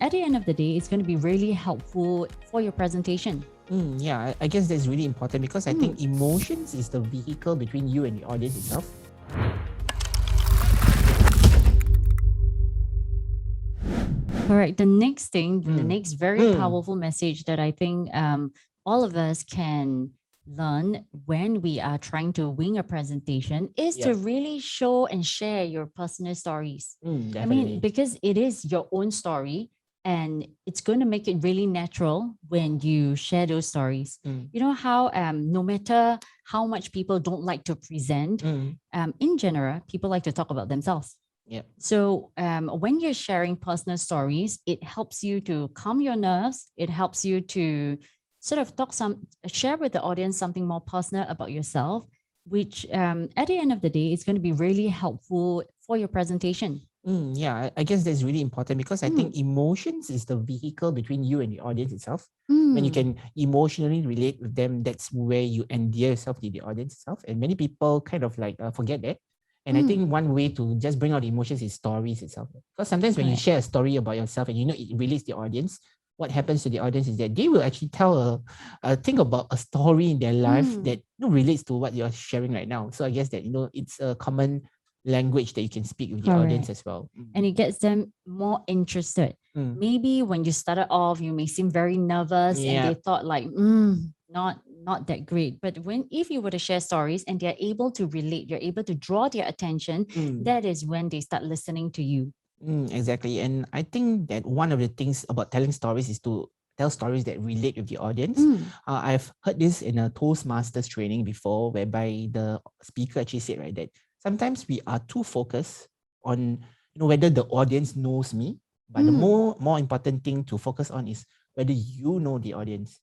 at the end of the day, it's going to be really helpful for your presentation. Yeah, I guess that's really important because I think emotions is the vehicle between you and the audience itself. Correct. The next very powerful message that I think all of us can learn when we are trying to wing a presentation is to really show and share your personal stories. I mean, because it is your own story and it's going to make it really natural when you share those stories. You know how no matter how much people don't like to present, in general, people like to talk about themselves. Yep. So when you're sharing personal stories, it helps you to calm your nerves. It helps you to sort of share with the audience something more personal about yourself, which at the end of the day, is going to be really helpful for your presentation. Yeah, I guess that's really important because I think emotions is the vehicle between you and the audience itself. Mm. When you can emotionally relate with them, that's where you endear yourself to the audience itself. And many people kind of like forget that. And I think one way to just bring out the emotions is stories itself. Because sometimes when you share a story about yourself and you know it relates to the audience, what happens to the audience is that they will actually think about a story in their life that relates to what you're sharing right now. So I guess that it's a common language that you can speak with the audience as well. And it gets them more interested. Maybe when you started off, you may seem very nervous and they thought like, not that great. But if you were to share stories and they're able to relate, you're able to draw their attention, that is when they start listening to you. Exactly. And I think that one of the things about telling stories is to tell stories that relate with the audience. I've heard this in a Toastmasters training before, whereby the speaker actually said, right, that sometimes we are too focused on whether the audience knows me, but the more important thing to focus on is whether you know the audience.